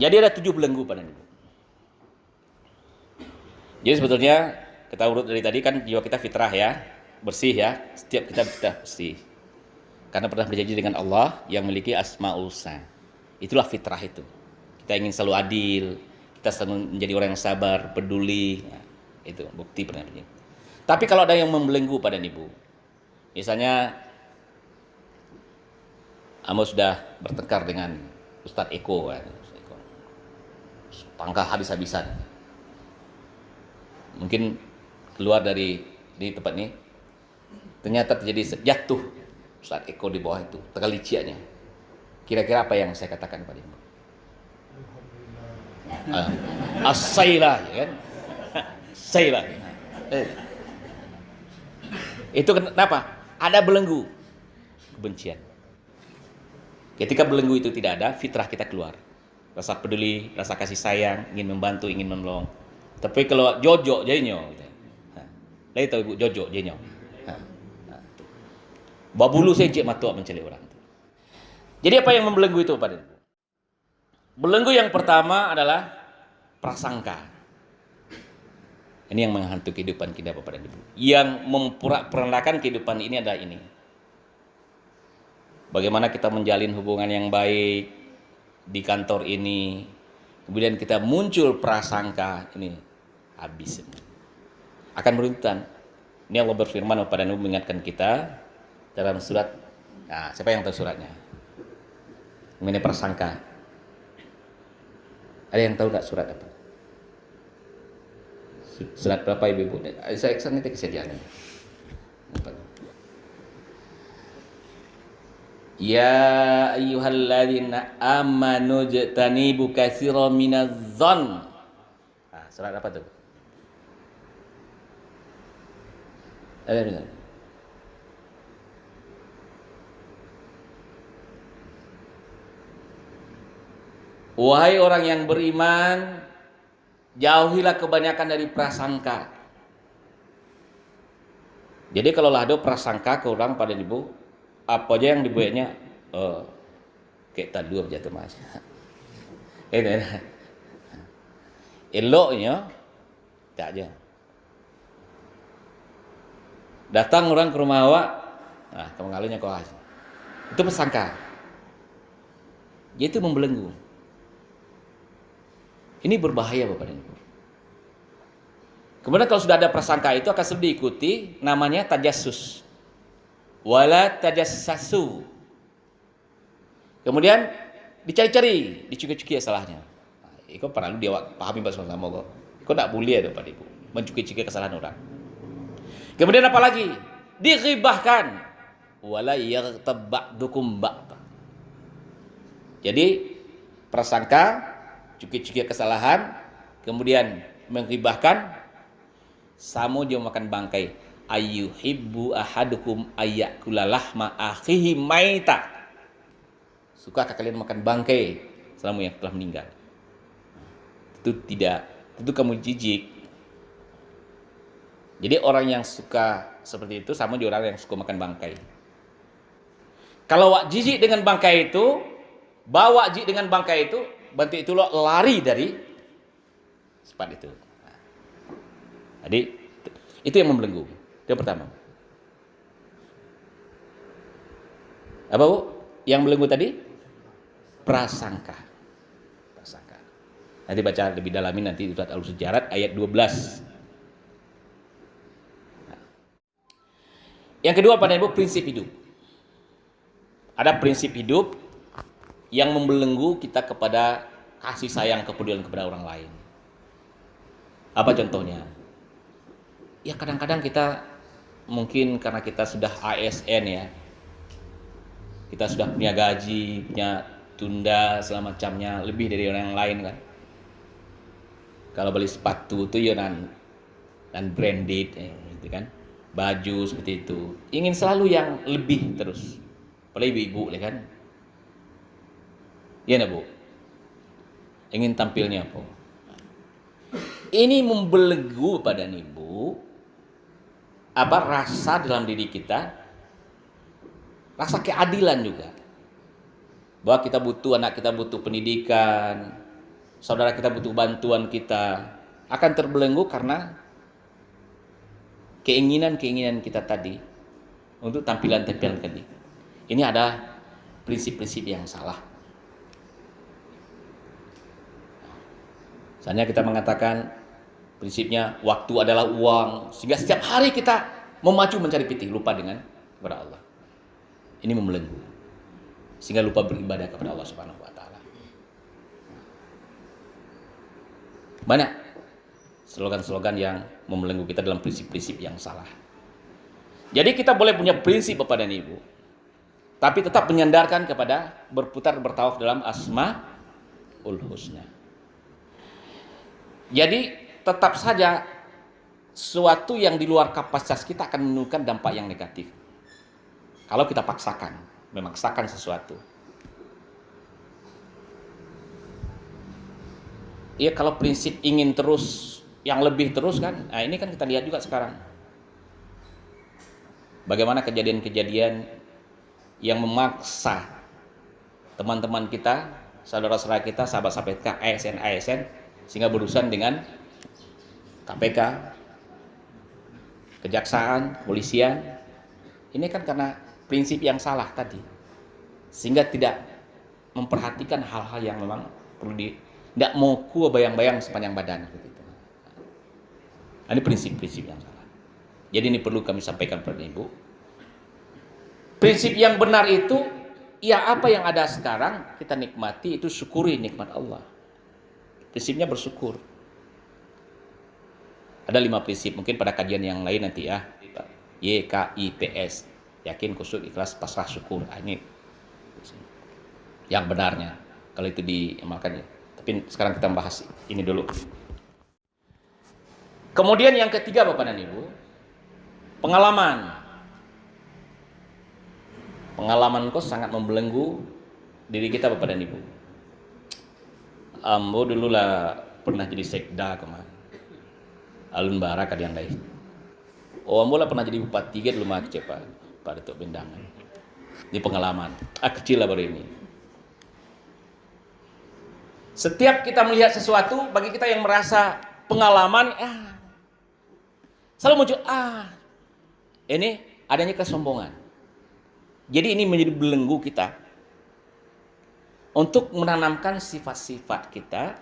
Jadi ada 7 belenggu pada ibu. Jadi sebetulnya kita urut dari tadi kan jiwa kita fitrah ya, bersih ya. Setiap kita sudah bersih. Karena pernah berjanji dengan Allah yang memiliki asmaul husna. Itulah fitrah itu. Kita ingin selalu adil, kita selalu menjadi orang yang sabar, peduli. Ya, itu bukti pernah berjanji. Tapi kalau ada yang membelenggu pada ibu, misalnya Amo sudah bertengkar dengan Ustadz Eko, ya. Pangkal habis-habisan. Mungkin keluar dari di tempat ini, ternyata terjadi jatuh Ustadz Eko di bawah itu, tergeliciannya. Kira-kira apa yang saya katakan pada ibu? Asailah, ya kan? Asailah. Itu kenapa? Ada belenggu kebencian. Ketika belenggu itu tidak ada, fitrah kita keluar. Rasa peduli, rasa kasih sayang, ingin membantu, ingin menolong. Tapi kalau jojo jadinya, lain tahu ibu jojo jadinya. Babulu sejak matua mencari orang. Jadi apa yang membelenggu itu pada ibu? Belenggu yang pertama adalah prasangka. Ini yang menghantu kehidupan kita pada ibu. Yang memporak-porandakan kehidupan ini adalah ini. Bagaimana kita menjalin hubungan yang baik di kantor ini, kemudian kita muncul prasangka, ini habis. Akan beruntutan. Ini Allah berfirman kepada Nabi mengingatkan kita dalam surat. Nah, siapa yang tahu suratnya? Mengenai prasangka. Ada yang tahu nggak surat apa? Surat berapa ibu? Saya nanti kesediaan. Ya ayyuhalladzina amanu jtanibu katsiran minadh-dhonn. Nah, surat apa tuh? Ada. Wahai orang yang beriman, jauhilah kebanyakan dari prasangka. Jadi kalau ada prasangka ke orang pada ibu, apa aja yang dibuatnya kayak tadi dua jatuh mas. Ini eloknya tak aja. Datang orang ke rumah awak, nah kemengalunya kau aja. Itu prasangka. Jadi itu membelenggu. Ini berbahaya Bapak dan Ibu. Kemudian kalau sudah ada prasangka itu akan selalu diikuti namanya tajassus. Wala tajassasu. Kemudian dicari-cari, dicuki-cuki salahnya. Nah, itu perlu dia pahami bahasa sama kok. Kau tak boleh Bapak Ibu mencuki-cuki kesalahan orang. Kemudian apa lagi? Dighibahkan. Wala yaghtab ba'dukum ba'd. Jadi prasangka, cuki-cuki kesalahan, kemudian menghibahkan, sama dia makan bangkai. Ayyuhibbu ahadukum ayyakula lahma akhihi maita. Sukakah kalian makan bangkai selama yang telah meninggal? Itu tidak, tentu kamu jijik. Jadi orang yang suka seperti itu sama juga orang yang suka makan bangkai. Kalau wak jijik dengan bangkai itu, bawa jijik dengan bangkai itu, bantu itu lo lari dari sifat itu. Nah, jadi itu yang membelenggu. Itu yang pertama. Apa Bu? Yang belenggu tadi? Prasangka. Prasangka. Nanti baca lebih dalamin nanti di surat Al-Hujurat ayat 12. Nah. Yang kedua pada Ibu prinsip hidup. Ada prinsip hidup yang membelenggu kita kepada kasih sayang kepedulian kepada orang lain. Apa contohnya? Ya kadang-kadang kita mungkin karena kita sudah ASN ya, kita sudah punya gaji, punya tunda segala macamnya lebih dari orang lain kan. Kalau beli sepatu tuh ya dan branded gitu kan, baju seperti itu, ingin selalu yang lebih terus. Apalagi ibu-ibu kan. Ya nah Bu, ingin tampilnya apa? Ini membelenggu pada ibu apa rasa dalam diri kita, rasa keadilan juga, bahwa kita butuh anak kita butuh pendidikan, saudara kita butuh bantuan kita, akan terbelenggu karena keinginan-keinginan kita tadi untuk tampilan-tampilan tadi. Ini ada prinsip-prinsip yang salah. Misalnya kita mengatakan prinsipnya waktu adalah uang, sehingga setiap hari kita memacu mencari pitik, lupa dengan kepada Allah. Ini membelenggu, sehingga lupa beribadah kepada Allah Subhanahu wa taala. Banyak slogan-slogan yang membelenggu kita dalam prinsip-prinsip yang salah. Jadi kita boleh punya prinsip Bapak dan Ibu, tapi tetap menyandarkan kepada berputar bertawaf dalam Asmaul Husna. Jadi tetap saja sesuatu yang di luar kapasitas kita akan menimbulkan dampak yang negatif. Kalau kita paksakan, memaksakan sesuatu. Iya, kalau prinsip ingin terus, yang lebih terus kan, nah ini kan kita lihat juga sekarang. Bagaimana kejadian-kejadian yang memaksa teman-teman kita, saudara-saudara kita, sahabat-sahabat kita, ASN, sehingga berurusan dengan KPK, kejaksaan, kepolisian. Ini kan karena prinsip yang salah tadi, sehingga tidak memperhatikan hal-hal yang memang perlu tidak mau bayang-bayang sepanjang badan begitu. Ini prinsip-prinsip yang salah. Jadi ini perlu kami sampaikan kepada Ibu. Prinsip yang benar itu, ya apa yang ada sekarang kita nikmati, itu syukuri nikmat Allah. Prinsipnya bersyukur. Ada 5 prinsip, mungkin pada kajian yang lain nanti ya. YKIPS, yakin, khusyuk, ikhlas, pasrah, syukur. Nah, ini yang benarnya kalau itu diamalkan ya. Tapi sekarang kita membahas ini dulu. Kemudian yang ketiga Bapak dan Ibu, pengalaman. Pengalaman kok sangat membelenggu diri kita Bapak dan Ibu. Ambo dulu lah pernah jadi sekda kemarin. Alun Barak kadian lain. Ambo lah pernah jadi bupati dulu mah cepat pada Tok Bendangan. Ini pengalaman. Kecil lah baru ini. Setiap kita melihat sesuatu, bagi kita yang merasa pengalaman, selalu muncul, ini adanya kesombongan. Jadi ini menjadi belenggu kita untuk menanamkan sifat-sifat kita,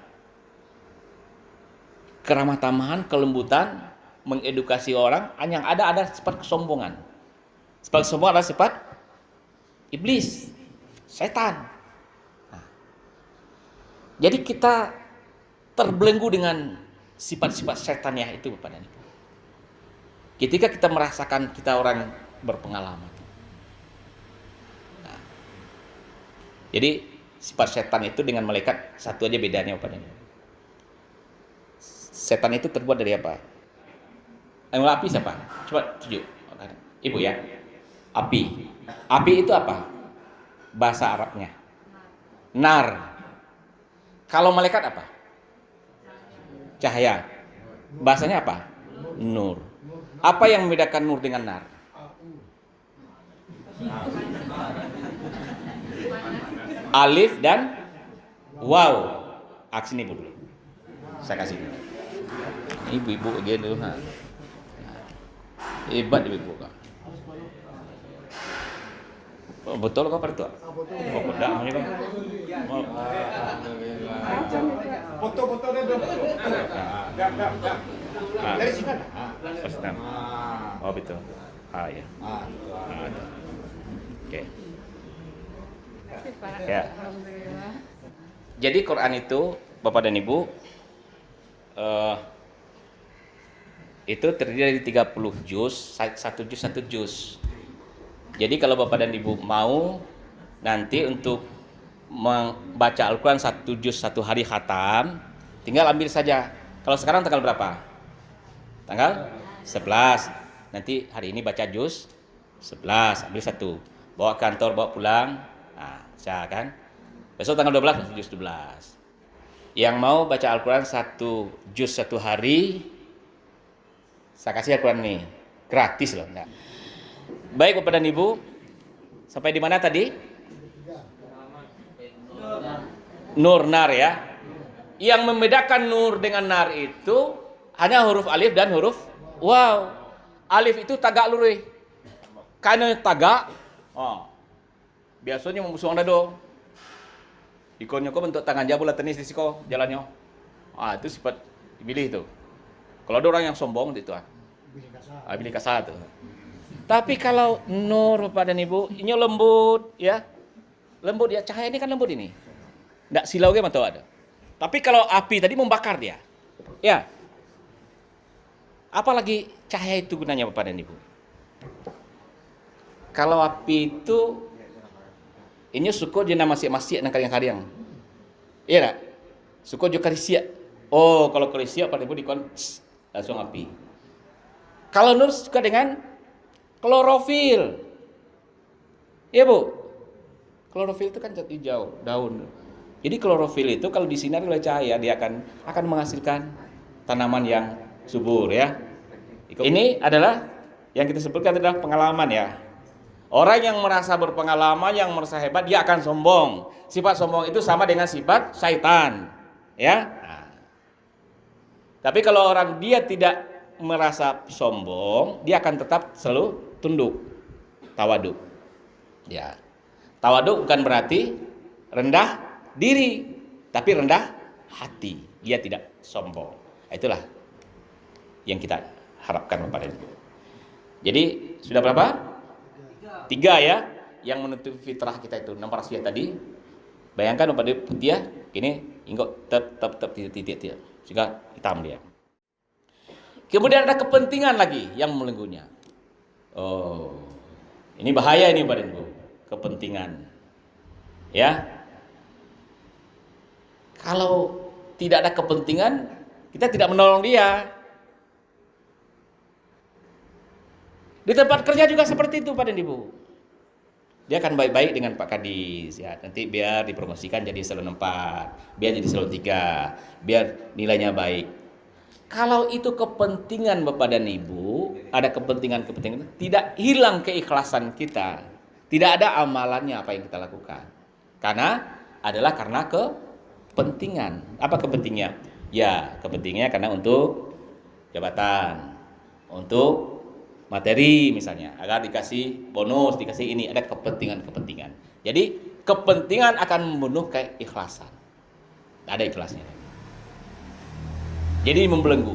keramah tamahan, kelembutan, mengedukasi orang. Yang ada sifat kesombongan. Sifat kesombongan adalah sifat iblis, setan. Jadi kita terbelenggu dengan sifat-sifat setannya itu Bapak dan Ibu. Ketika kita merasakan kita orang berpengalaman. Nah, jadi sifat setan itu dengan malaikat satu aja bedanya Bapak dan Ibu. Setan itu terbuat dari apa? Api siapa? Coba tunjuk. Ibu ya. Api. Api itu apa? Bahasa Arabnya nar. Kalau malaikat apa? Cahaya. Bahasanya apa? Nur. Apa yang membedakan nur dengan nar? Alif dan waw. Sini Ibu dulu. Saya kasih. Ibu-ibu begini dulu. Hebat ibu-ibu Kak. Betul kok Pak Tua? Oh, bedak namanya Bang. Foto-foto dulu. Dari sini kan? Ustaz. Oh, betul. Ya. Oke. Ya. Jadi Quran itu Bapak dan Ibu itu terdiri dari 30 juz, satu juz. Jadi kalau Bapak dan Ibu mau nanti untuk membaca Al-Quran 1 juz 1 hari khatam, tinggal ambil saja. Kalau sekarang tanggal berapa? Tanggal 11. Nanti hari ini baca juz 11, ambil 1. Bawa kantor, bawa pulang. Nah, bisa kan? Besok tanggal 12 juz 12. Yang mau baca Al-Quran 1 juz 1 hari, saya kasih Al-Quran nih. Gratis loh. Enggak. Baik Bapak dan Ibu, sampai di mana tadi? Nur, nar ya. Yang membedakan nur dengan nar itu hanya huruf alif dan huruf waw. Alif itu tagak lurih. Karena tagak, biasanya memusuhan dado. Ikonnya kok bentuk tangan jabul tenis di siko jalannya. Itu sifat dipilih itu. Kalau ada orang yang sombong itu pilih kasar tuh. Tapi kalau nur Bapak dan Ibu, ini lembut ya. Lembut ya, cahaya ini kan lembut ini. Enggak silau ge mantau ada. Tapi kalau api tadi membakar dia. Ya. Apalagi cahaya itu gunanya Bapak dan Ibu. Kalau api itu ini suko je nama masih nang kadang-kadang. Iya enggak? Suko je karisia. Oh, kalau karisia pada Ibu dikon langsung api. Kalau nur suka dengan klorofil. Iya, Bu. Klorofil itu kan cat hijau, daun. Jadi klorofil itu kalau disinari oleh cahaya dia akan menghasilkan tanaman yang subur ya. Ini adalah yang kita sebutkan adalah pengalaman ya. Orang yang merasa berpengalaman, yang merasa hebat, dia akan sombong. Sifat sombong itu sama dengan sifat syaitan, ya. Nah. Tapi kalau orang dia tidak merasa sombong, dia akan tetap selalu tunduk, tawaduk. Ya. Tawaduk bukan berarti rendah diri, tapi rendah hati. Dia tidak sombong. Itulah yang kita harapkan Bapak dan Ibu. Jadi sudah berapa? 3 ya, yang menutupi fitrah kita itu 6 parasiat tadi. Bayangkan Bapak Ibu putih ya, ini ingkok tetap titik sehingga hitam dia. Kemudian ada kepentingan lagi yang melenggunya. Oh, ini bahaya ini Bapak dan Ibu. Kepentingan. Ya. Kalau tidak ada kepentingan, kita tidak menolong dia. Di tempat kerja juga seperti itu Pak dan Ibu. Dia akan baik-baik dengan Pak Kadis ya. Nanti biar dipromosikan jadi eselon 4, biar jadi eselon 3, biar nilainya baik. Kalau itu kepentingan Bapak dan Ibu, ada kepentingan, tidak hilang keikhlasan kita. Tidak ada amalannya apa yang kita lakukan. Karena kepentingan. Apa kepentingannya? Ya, kepentingannya karena untuk jabatan, untuk materi misalnya, agar dikasih bonus, dikasih ini, ada kepentingan. Jadi, kepentingan akan membunuh keikhlasan. Tidak ada ikhlasnya. Jadi membelenggu.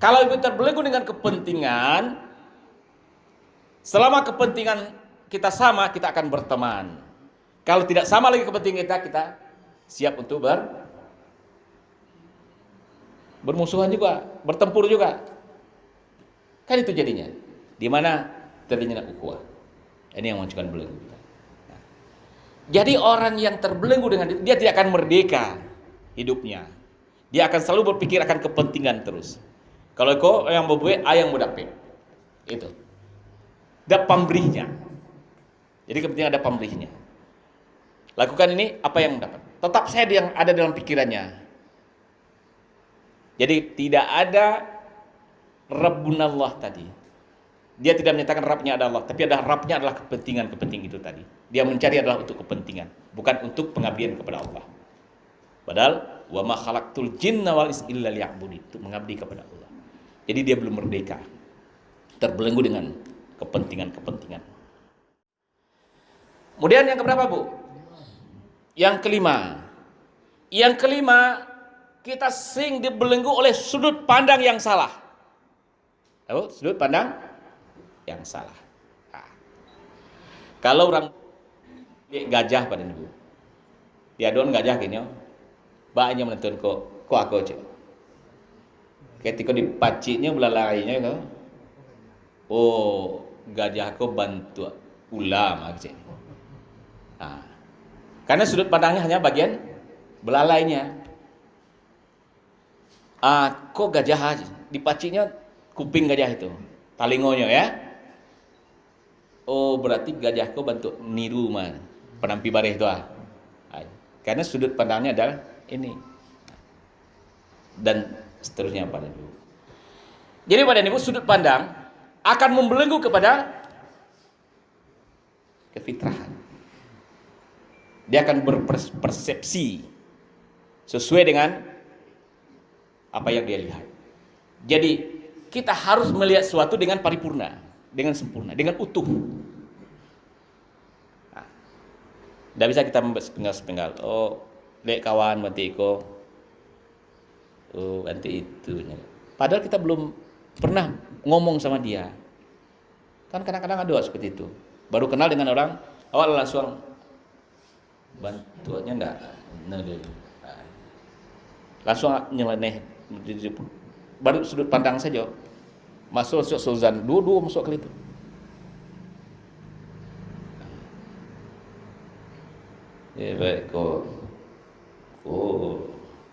Kalau itu terbelenggu dengan kepentingan, selama kepentingan kita sama, kita akan berteman. Kalau tidak sama lagi kepentingan kita siap untuk bermusuhan juga, bertempur juga. Kan itu jadinya. Di mana terjadinya ukhuwah. Ini yang menunjukkan belenggu. Nah, jadi orang yang terbelenggu dengan itu, dia tidak akan merdeka hidupnya. Dia akan selalu berpikir akan kepentingan terus. Kalau kau yang berbuat, ayang mudapet. Itu. Ada pamrihnya. Jadi kepentingan ada pamrihnya. Lakukan ini, apa yang dapat? Tetap saya yang ada dalam pikirannya. Jadi tidak ada Rabbunallah tadi. Dia tidak menyatakan Rabbnya adalah Allah, tapi ada Rabbnya adalah kepentingan itu tadi. Dia mencari adalah untuk kepentingan, bukan untuk pengabdian kepada Allah. Padahal wa ma khalaqtul jinna wal insa illa liya'budun, itu mengabdi kepada Allah. Jadi dia belum merdeka. Terbelenggu dengan kepentingan. Kemudian yang keberapa, Bu? Yang kelima, kita sering dibelenggu oleh sudut pandang yang salah. Tahu? Sudut pandang yang salah. Nah, kalau orang gajah pada Ibu, dia don gajah kayaknya, banyak menentukan kok aku cek. Ketika dipacinya belalainya kau, oh gajah kau bantu ulama cek. Nah, karena sudut pandangnya hanya bagian belalainya. Kok gajah dipacinya kuping gajah itu, talingonya ya. Oh berarti gajah kau bantu niru man penampi bareh itu Karena sudut pandangnya adalah ini. Dan seterusnya pada Ibu. Jadi pada Ibu sudut pandang akan membelenggu kepada kefitrahan. Dia akan berpersepsi sesuai dengan apa yang dia lihat. Jadi kita harus melihat sesuatu dengan paripurna, dengan sempurna, dengan utuh. Tidak bisa kita sepenggal-sepenggal. Oh, lihat kawan banti iko. Oh, banti itu. Padahal kita belum pernah ngomong sama dia. Kan kadang-kadang ada seperti itu. Baru kenal dengan orang, awal langsung bantuannya enggak. Langsung nyeleneh. Baru sudut pandang saja. Masuk Suzan, dua masuk ke itu. Baik kok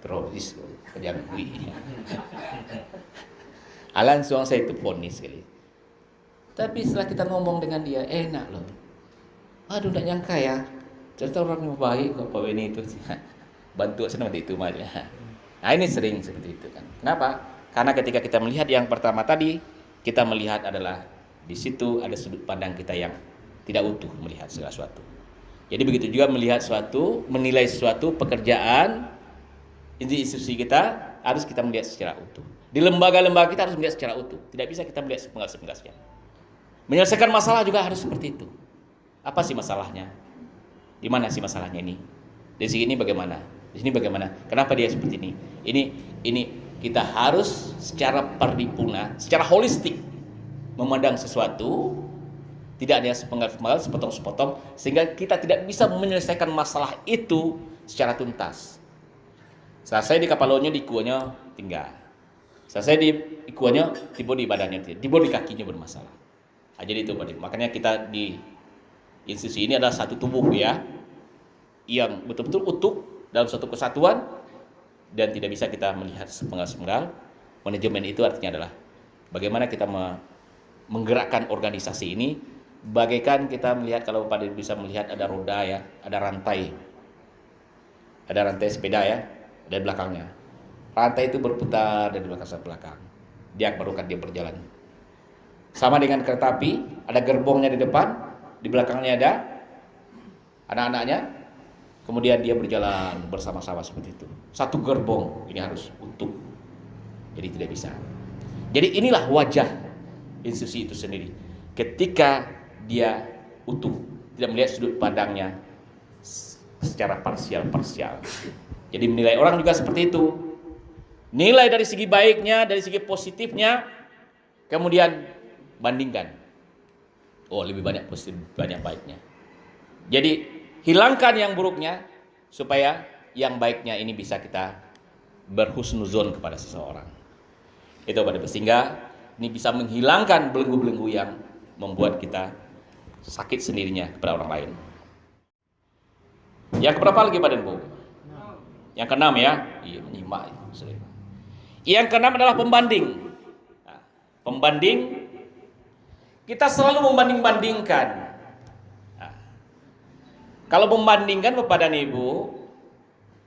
teroris kejam kui. Alan suang saya itu ponis sekali. Tapi setelah kita ngomong dengan dia enak loh. Aduh, tidak nyangka ya. Ternyata orang yang baik kok Pak Beni itu. Bantu senang itu malah. Nah ini sering seperti itu kan. Kenapa? Karena ketika kita melihat yang pertama tadi, kita melihat adalah di situ ada sudut pandang kita yang tidak utuh melihat segala sesuatu. Jadi begitu juga melihat sesuatu, menilai sesuatu pekerjaan institusi kita harus kita melihat secara utuh. Di lembaga-lembaga kita harus melihat secara utuh. Tidak bisa kita melihat sepenggal-sepenggalnya. Menyelesaikan masalah juga harus seperti itu. Apa sih masalahnya? Di mana sih masalahnya ini? Di sini bagaimana? Di sini bagaimana? Kenapa dia seperti ini? Ini kita harus secara paripurna, secara holistik memandang sesuatu. Tidak ada sepenggal-sepenggal, sepotong-sepotong, sehingga kita tidak bisa menyelesaikan masalah itu secara tuntas. Selesai di kapalonyo, di kuanya tinggal. Selesai di kuanya, tiba di badannya, tiba di kakinya bermasalah. Nah, jadi itu, makanya kita di institusi ini adalah satu tubuh ya, yang betul-betul utuh dalam suatu kesatuan, dan tidak bisa kita melihat sepenggal-sepenggal. Manajemen itu artinya adalah bagaimana kita menggerakkan organisasi ini. Bagaikan kita melihat, kalau pada bisa melihat ada roda ya, ada rantai sepeda ya, dari belakangnya. Rantai itu berputar dari belakang sampai belakang. Dia baru kan dia berjalan. Sama dengan kereta api, ada gerbongnya di depan, di belakangnya ada anak-anaknya. Kemudian dia berjalan bersama-sama seperti itu. Satu gerbong ini harus utuh. Jadi tidak bisa. Jadi inilah wajah institusi itu sendiri. Ketika dia utuh, tidak melihat sudut pandangnya secara parsial. Jadi menilai orang juga seperti itu. Nilai dari segi baiknya, dari segi positifnya, kemudian bandingkan. Oh, lebih banyak positif, banyak baiknya. Jadi hilangkan yang buruknya supaya yang baiknya ini bisa kita berhusnuzon kepada seseorang. Itu pada sehingga ini bisa menghilangkan belenggu-belenggu yang membuat kita sakit sendirinya kepada orang lain. Yang keberapa lagi Pak Bu? Yang keenam ya. Iya, menyimak. Yang keenam adalah pembanding. Nah, pembanding, kita selalu membanding-bandingkan. Nah, kalau membandingkan kepada Ibu,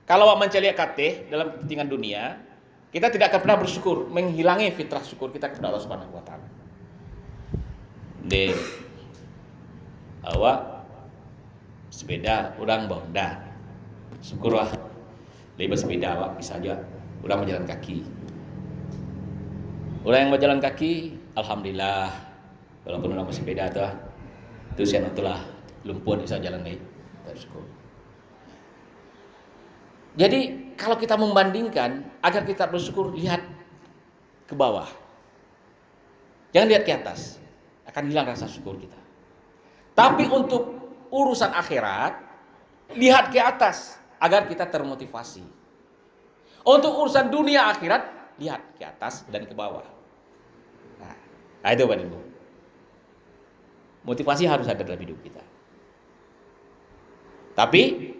kalau mencari kate dalam kepentingan dunia, kita tidak akan pernah bersyukur, menghilangi fitrah syukur kita kepada Allah Subhanahu wa taala. Awak sepeda orang Honda, syukurlah dari bersepeda awak bisa aja orang berjalan kaki. Orang yang berjalan kaki, alhamdulillah, walaupun orang bersepeda itu siapa itulah lumpur bisa jalan baik. Syukur. Jadi kalau kita membandingkan, agar kita bersyukur, lihat ke bawah, jangan lihat ke atas, akan hilang rasa syukur kita. Tapi untuk urusan akhirat, lihat ke atas agar kita termotivasi. Untuk urusan dunia akhirat, lihat ke atas dan ke bawah. Nah itu Bapak Ibu. Motivasi harus ada dalam hidup kita. Tapi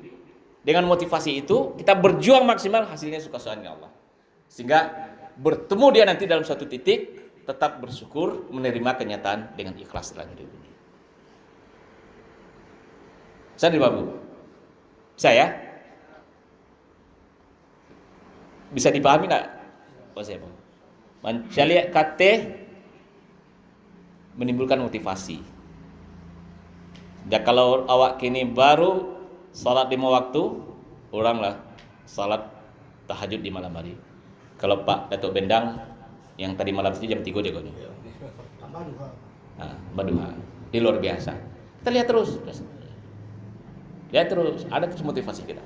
dengan motivasi itu kita berjuang maksimal, hasilnya suka-sukanya Allah. Sehingga bertemu dia nanti dalam suatu titik, tetap bersyukur, menerima kenyataan dengan ikhlas dalam hidup ini. Bisa nih Bapak? Bisa ya? Bisa dipahami nggak? Oh saya mau. Mencari kate menimbulkan motivasi. Dan kalau awak kini baru salat 5 waktu, oranglah salat tahajud di malam hari. Kalau Pak Datuk Bendang yang tadi malam itu jam 3 jagonya. Baduha. Ini luar biasa. Kita lihat terus. Lihat terus, ada terus motivasi kita.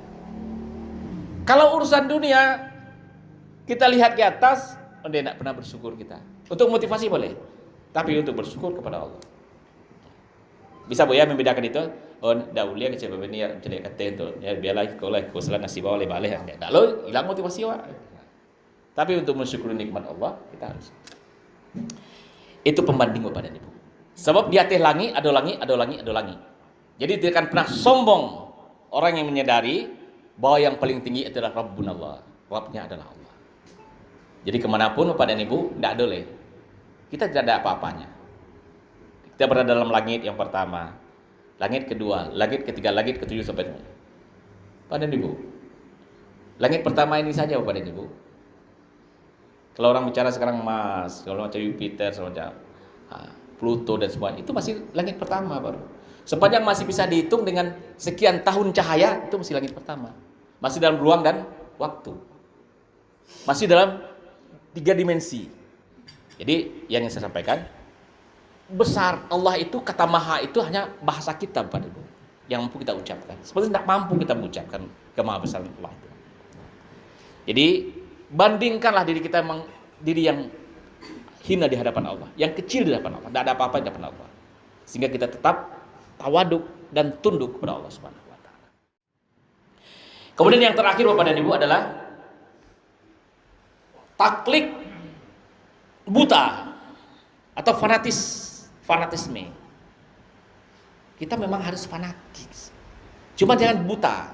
Kalau urusan dunia kita lihat ke atas, dia tidak pernah bersyukur kita. Untuk motivasi boleh, tapi untuk bersyukur kepada Allah. Bisa Bu ya membedakan itu? Oh, daulia kecil begini ya, jadi kata itu. Ya biarlah kalau salah nasib oleh balik ya. Tak lo hilang motivasi wa. Tapi untuk mensyukuri nikmat Allah kita harus. Itu pembanding Bapak dan Ibu. Sebab di atas langit ada langit. Jadi tidak akan pernah sombong orang yang menyadari bahwa yang paling tinggi adalah Rabbunallah. Rabbnya adalah Allah. Jadi kemanapun Bapak dan Ibu, tidak boleh. Kita tidak ada apa-apanya. Kita berada dalam langit yang pertama, langit kedua, langit ketiga, langit ketujuh sampai ini. Bapak dan Ibu, langit pertama ini saja Bapak dan Ibu. Kalau orang bicara sekarang Mars, kalau macam Jupiter, semacam Pluto dan semua, itu masih langit pertama baru. Sepanjang masih bisa dihitung dengan sekian tahun cahaya, itu masih langit pertama. Masih dalam ruang dan waktu. Masih dalam 3 dimensi. Jadi yang saya sampaikan, besar Allah itu, kata maha itu hanya bahasa kita Bapak Ibu, yang mampu kita ucapkan. Sebenarnya tidak mampu kita mengucapkan kemahabesaran Allah itu. Jadi bandingkanlah diri kita diri yang hina di hadapan Allah, yang kecil di hadapan Allah, tidak ada apa-apa di hadapan Allah, sehingga kita tetap tawaduk dan tunduk kepada Allah Subhanahu wa taala. Kemudian yang terakhir Bapak dan Ibu adalah taklid buta atau fanatisme. Kita memang harus fanatis, cuma jangan buta.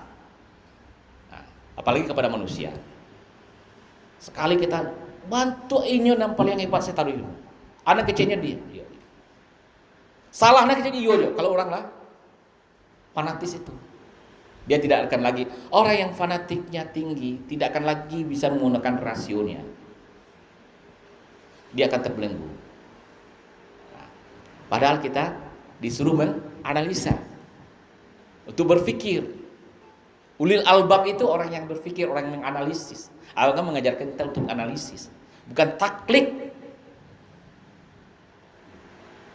Nah, apalagi kepada manusia. Sekali kita bantu ini yang paling hebat saya taruh ini. Anak kecilnya dia. Salah anak kecilnya iya. Kalau orang lah fanatis itu, dia tidak akan lagi, orang yang fanatiknya tinggi tidak akan lagi bisa menggunakan rasionya. Dia akan terbelenggu. Nah, padahal kita disuruh menganalisa, untuk berpikir. Ulil albab itu orang yang berpikir, orang yang menganalisis. Allah mengajarkan kita untuk analisis, bukan taklid.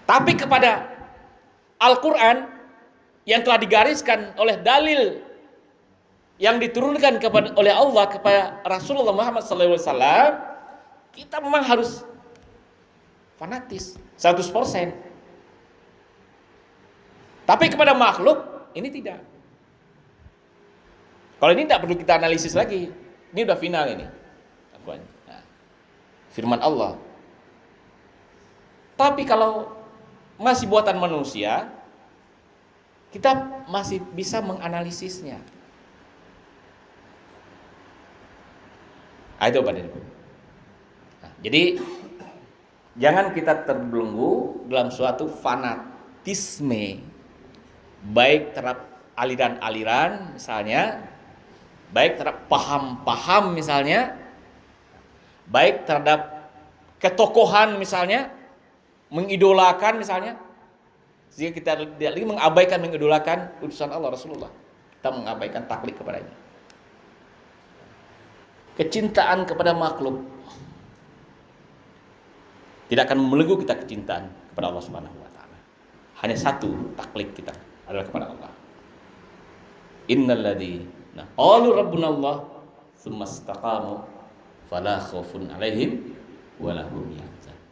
Tapi kepada Al-Quran yang telah digariskan oleh dalil yang diturunkan oleh Allah kepada Rasulullah Muhammad SAW, kita memang harus fanatis 100%. Tapi kepada makhluk ini tidak. Kalau ini tidak perlu kita analisis lagi. Ini udah final ini. Nah, firman Allah. Tapi kalau masih buatan manusia, kita masih bisa menganalisisnya. Itu Pak Denko. Nah, jadi jangan kita terbelenggu dalam suatu fanatisme, baik terhadap aliran-aliran misalnya, baik terhadap paham-paham misalnya, baik terhadap ketokohan misalnya, mengidolakan misalnya, sehingga kita tidak lagi mengidolakan utusan Allah Rasulullah. Kita mengabaikan taklid kepadanya. Kecintaan kepada makhluk tidak akan membelenggu kita kecintaan kepada Allah Subhanahu wa taala. Hanya satu taklid kita adalah kepada Allah. Innalladzina qalu rabbuna Allah tsumma istaqamu fala khaufun 'alaihim wa lahum yahzanun.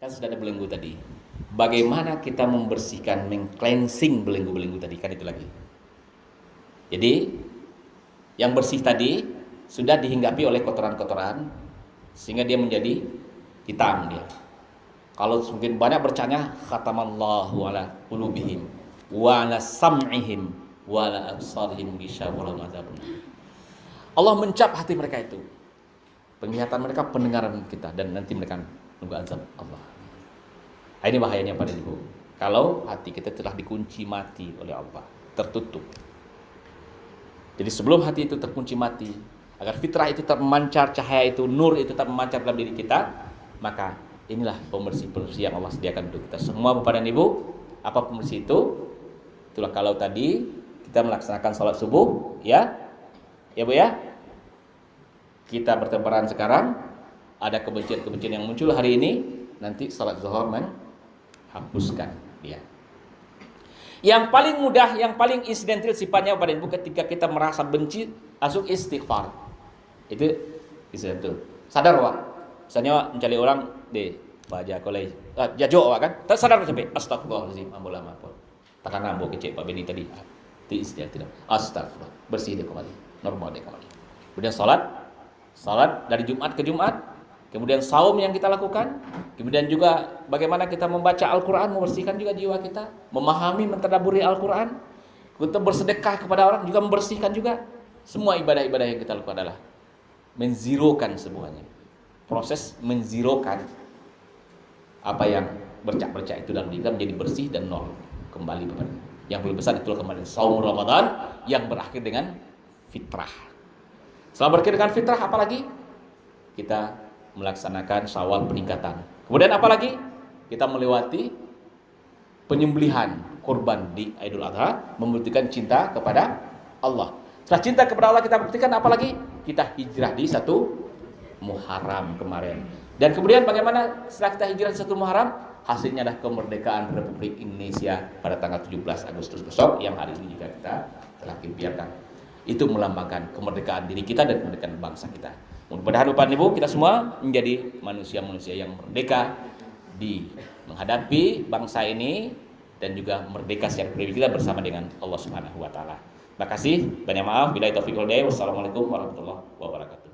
Kan sudah ada belenggu tadi. Bagaimana kita membersihkan, meng-cleansing belenggu-belenggu tadi, kan itu lagi. Jadi yang bersih tadi sudah dihinggapi oleh kotoran-kotoran sehingga dia menjadi hitam dia. Kalau mungkin banyak bercanya, khatamallahu ala qulubihim wa ala sam'ihim wa ala absarihim ghishawatun adzabun. Allah mencap hati mereka itu. Penglihatan mereka, pendengaran kita, dan nanti mereka menunggu azab Allah. Ini bahayanya pada Ibu. Kalau hati kita telah dikunci mati oleh Allah, tertutup. Jadi sebelum hati itu terkunci mati, agar fitrah itu tetap memancar, cahaya itu, nur itu tetap memancar dalam diri kita, maka inilah pembersih-pembersih yang Allah sediakan untuk kita semua Bapak dan Ibu. Apa pembersih itu? Itulah kalau tadi kita melaksanakan sholat subuh, ya Bu ya. kita bertebaran sekarang, ada kebencian-kebencian yang muncul hari ini, nanti salat zuhur menghapuskan dia. Yang paling mudah, yang paling insidental sifatnya Bapak Ibu, ketika kita merasa benci, langsung istighfar. Itu insidental. Sadar Pak, misalnya mencari orang deh, baca kolej, jajo kan, tak sadar sampai astagfirullahaladzim, ambil maaf. Takkan nambah kecil Pak Beni tadi. Itu istighfar. Astagfirullah, bersih dia kembali, normal dia kembali. Kemudian salat dari Jumat ke Jumat, kemudian saum yang kita lakukan, kemudian juga bagaimana kita membaca Al-Quran, membersihkan juga jiwa kita, memahami, mentadaburi Al-Quran, kita bersedekah kepada orang juga membersihkan juga. Semua ibadah-ibadah yang kita lakukan adalah menzirokan semuanya. Proses menzirokan apa yang bercak-bercak itu dalam diri kita menjadi bersih dan nol kembali kepada yang paling besar. Itulah kemarin saum Ramadan yang berakhir dengan fitrah. Setelah berakhir dengan fitrah, apalagi kita melaksanakan syawal peningkatan. Kemudian apalagi kita melewati penyembelihan kurban di Idul Adha, membuktikan cinta kepada Allah. Setelah cinta kepada Allah kita buktikan, apalagi kita hijrah di 1 Muharram kemarin. Dan kemudian bagaimana setelah kita hijrah di 1 Muharram, hasilnya adalah kemerdekaan Republik Indonesia pada tanggal 17 Agustus besok, yang hari ini juga kita telah impiarkan. Itu melambangkan kemerdekaan diri kita dan kemerdekaan bangsa kita. Mudah-mudahan Bapak Ibu kita semua menjadi manusia-manusia yang merdeka di menghadapi bangsa ini, dan juga merdeka secara pribadi kita bersama dengan Allah Subhanahu wa taala. Terima kasih, banyak maaf. Billahi taufiq wal hidayah. Wassalamualaikum warahmatullahi wabarakatuh.